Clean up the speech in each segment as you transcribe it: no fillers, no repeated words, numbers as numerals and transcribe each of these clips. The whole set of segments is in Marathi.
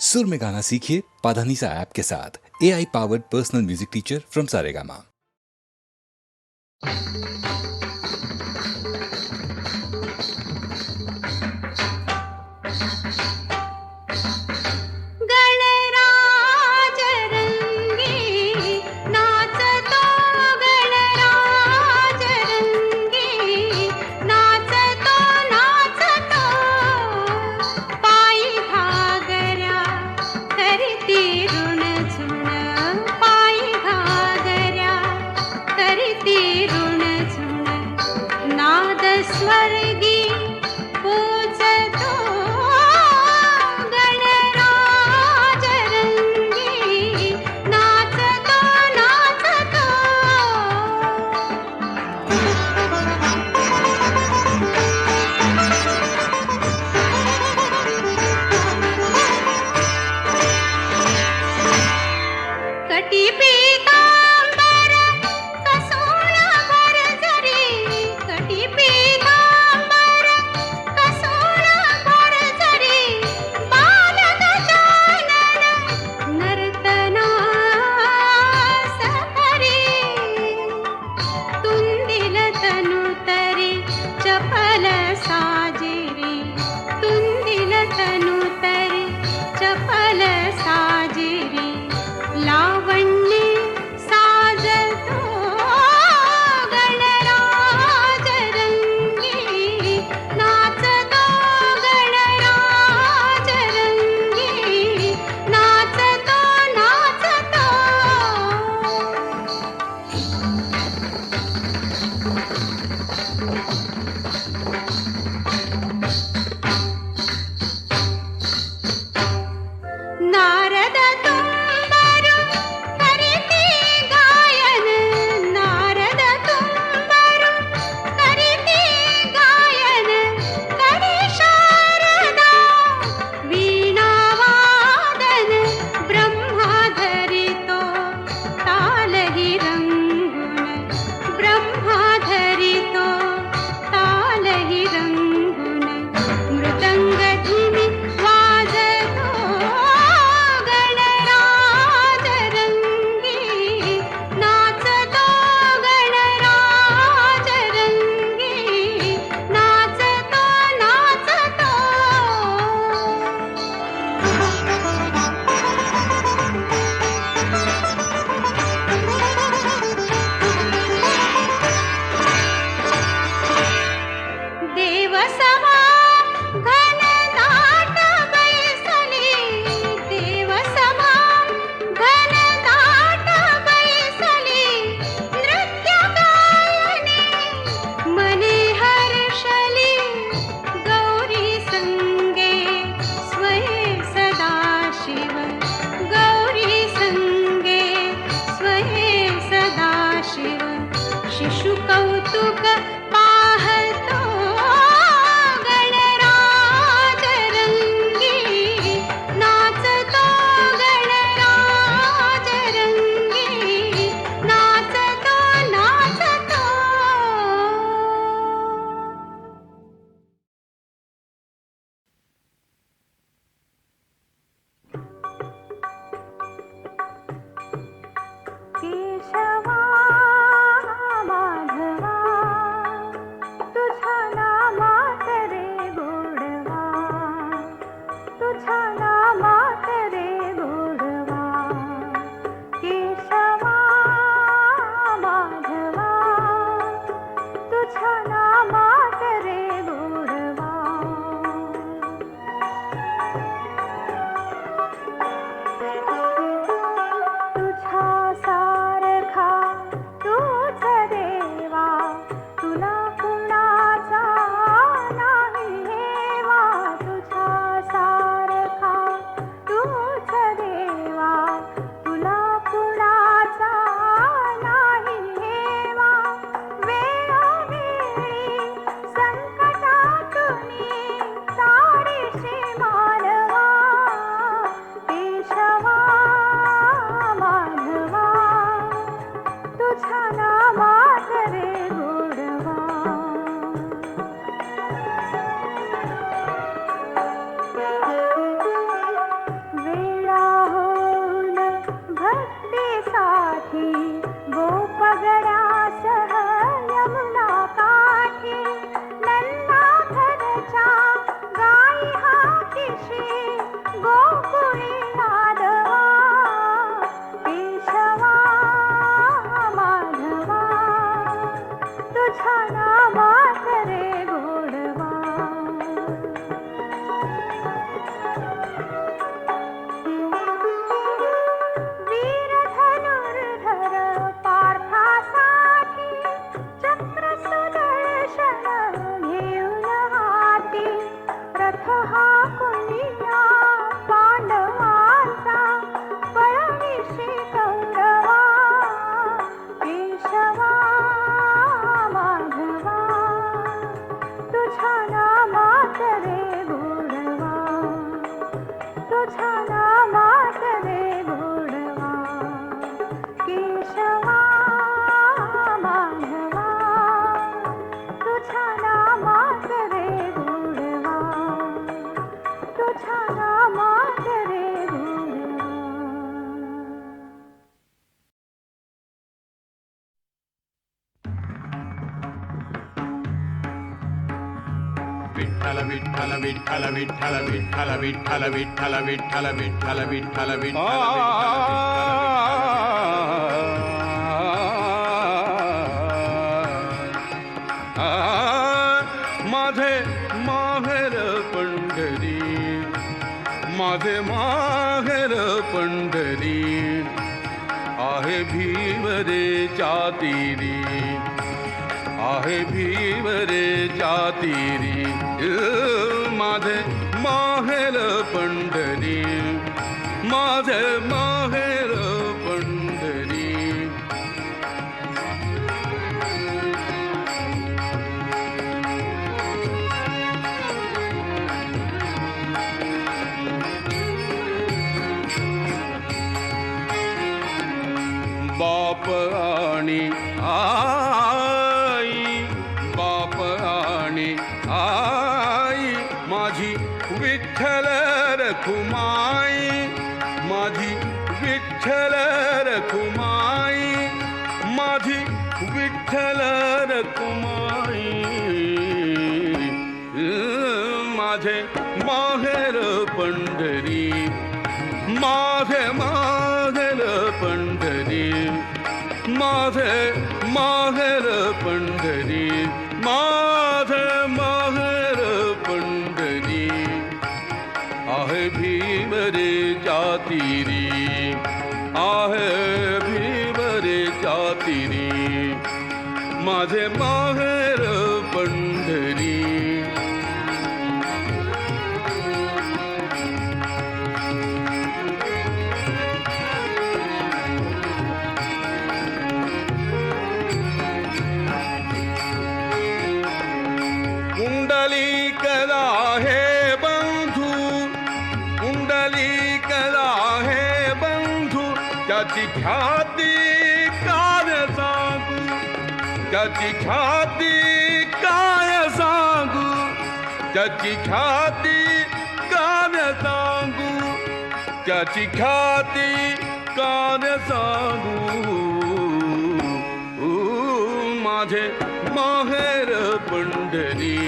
सुर में गाना सीखिए पाधानीसा ऐप के साथ। AI powered personal music teacher from Saregama. Ganaraj रंगी नाचतो, गणराज रंगी नाचतो नाचतो, पायी घागऱ्या करती ऋणझुण, पायी घागऱ्या करती ऋणझुण. विठ्ठल विठ्ठल विठ्ठल विठ्ठल विठ्ठल विठ्ठल विठ्ठल विठ्ठल विठ्ठल विठ्ठल माझे माहेर पंढरी, माझे माहेर पंढरी, आहे भीवरेच्या तीरी, आहे भीवरेच्या तीरी, माझे माहेर पंढरी, माझे माहेर पंढरी. बाप आणि आई, बाप आणि आई, माझी विठ्ठल रखुमाई, माझी विठ्ठल रखुमाई, माझी विठ्ठल रखुमाई, माझे माहेर पंढरी, माझे माहेर पंढरी, माझे माहेर पंढरी, माझे माहेर पंढरी, आहे भीवरेच्या तीरी, आहे भीवरेच्या तीरी, माझे माहेर पंढरी. कुंडलिकला हे बंधू, कुंडलिकला हे बंधू, त्याची ख्याती काय सांगू, त्याची ख्याती काय सांगू, त्याची ख्याती काय सांगू, त्याची ख्याती काय सांगू. माझे माहेर पंढरी,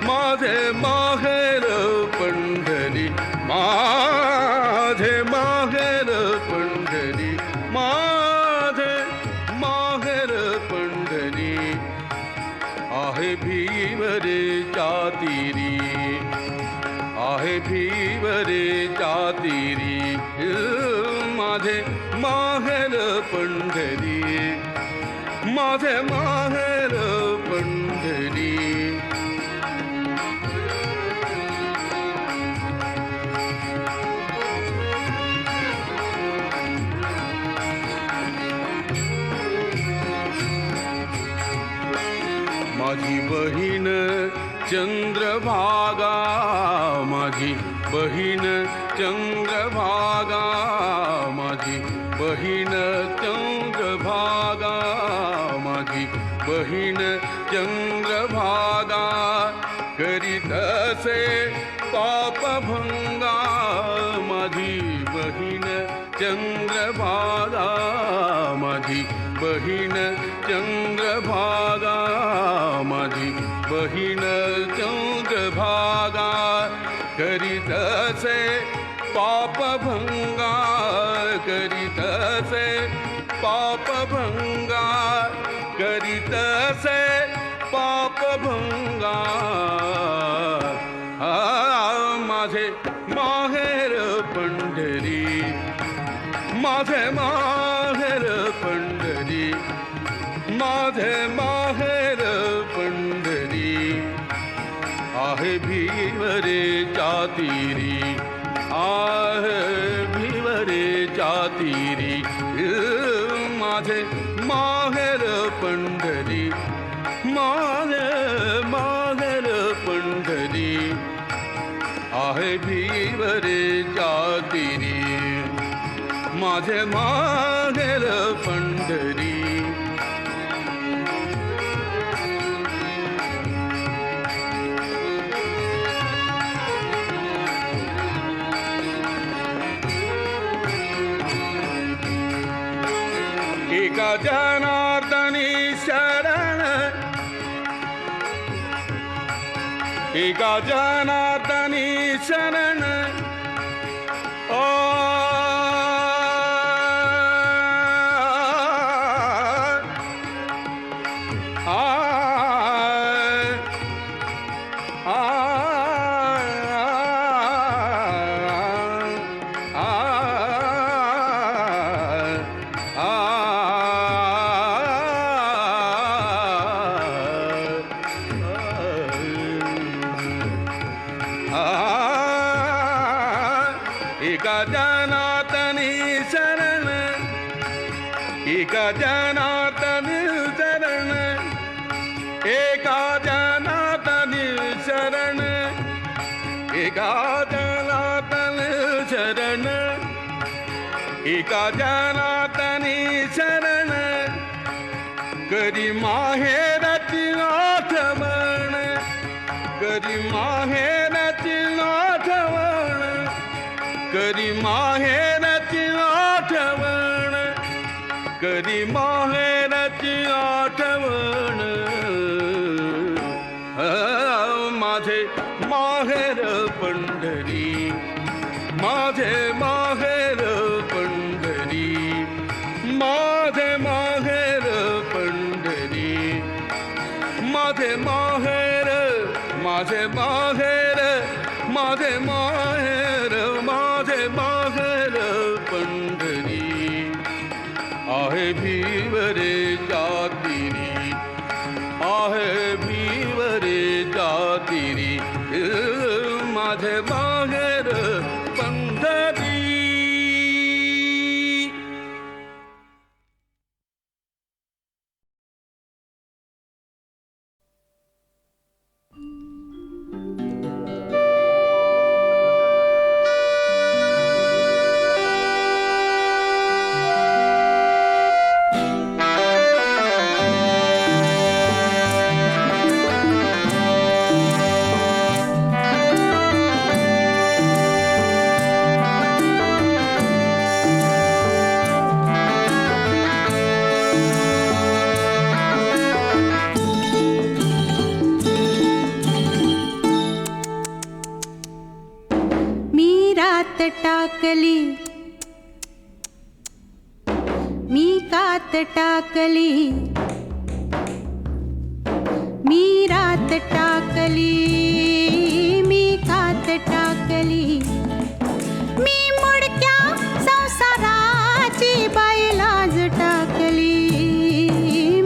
माझे माहेर पंढरी, माझे माहेर पंढरी, माझे माहेर पंढरी, आहे भीवरेच्या तीरी, आहे भीवरेच्या तीरी, माझे माहेर पंढरी, माझे माहेर पंढरी. माझी बहीण चंद्रभागा, माझी बहीण चंद्रभागा, माझी बहीण चंद्रभागा, माझी बहीण चंद्रभागा, करीत असे पापभंगा, माझी बहीण चंद्रभागा, माझी बहीण चंद्रभागा, माझी बहीण चंद्रभागा, करीत असे पापभंगा, करीत असे पापभंगा, करीत असे पापभंगा. माझे माहेर पंढरी, माझे माहेर पंढरी, माझे माहेर पंढरी, आहे भीवरेच्या तीरी, आहे भीवरेच्या तीरी, माझे माहेर पंढरी, माझे माहेर पंढरी, आहे भीवरेच्या तीरी, माझे माहेर पंढरी. एका जनार्दनी शरण, एका जनार्दनी शरण ओ एका जनार्दनी शरण एका जनार्दनी शरण एका जनार्दनी शरण एका जनार्दनी शरण एका जनार्दनी शरण करी माहेराची आठवण करी माहेराची आठवण करी माहेराची आठवण करी माहेराची आठवण माझे माहेर पंढरी माझे माहेर पंढरी माझे माहेर पंढरी माझे माहेर माझे माहेर माझे माहेर माझे माहेर पंढरी आहे भीवरे जातिरी आहे भीवरे जातिरी माझे माहेर पंढरी टाकली मी कात टाकली मी रात टाकली मी कात टाकली मी मुडक्या संसाराची बाईलाज टाकली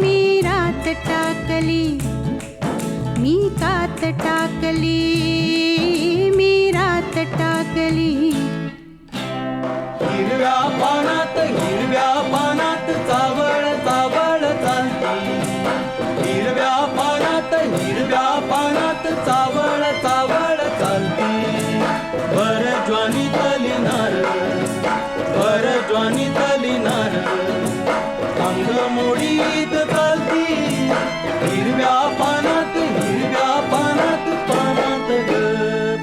मी रात टाकली मी कात टाकली मी रात टाकली हिरव्या पानात चावळ चावळ चालती हिरव्या पानात चावळ चावळ चालती भर ज्वानी तली नार अंग मोडीत चालती हिरव्या पानात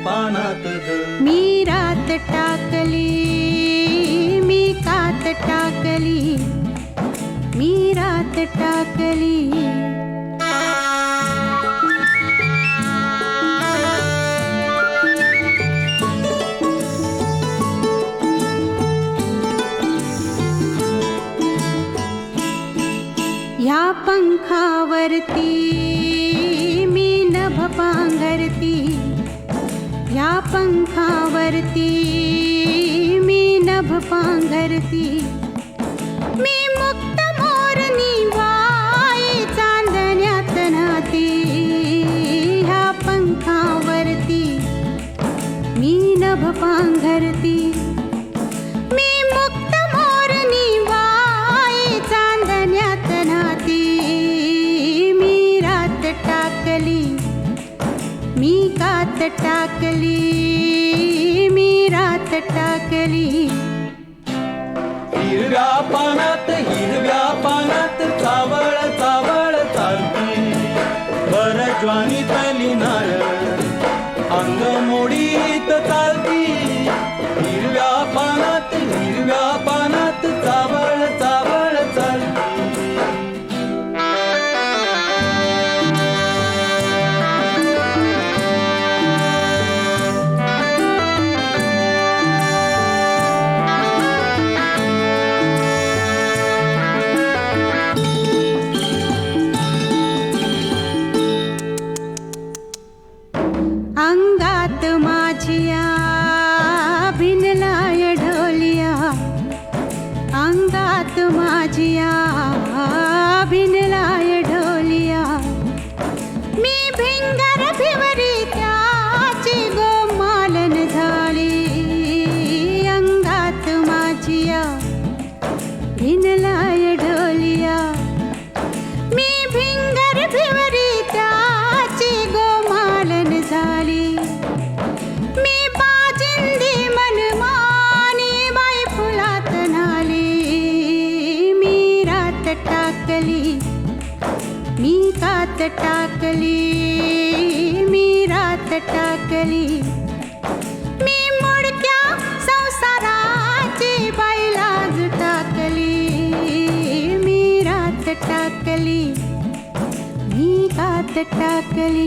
पानात ग मी रात टाकली मी कात टाकली मी रात टाकली ह्या पंखावरती मी नभ पांघरती ह्या पंखावरती मी नभ पांघरती मी मुक्त मोरनी वाई चांदण्यात नाती ह्या पंखावरती मी नभ पांघरती मी मुक्त मोरनी वाई चांदण्यात नाती मी रात टाकली मी कात टाकली मी रात टाकली हिरव्या पानात चावळ चावळ चालती भर ज्वानी तली नार अंग मोडीत चालती हिरव्या विणलाय ढोलिया मी भिंगर भिवरी त्याची गोमालन झाली मी बाजिंदी मनमानी बाई फुलात नाली मी रात टाकली मी कात टाकली मी रात टाकली मी मुडक्या संसाराची बाई लाज टाकली मी रात टाकली मी कात टाकली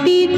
मातीत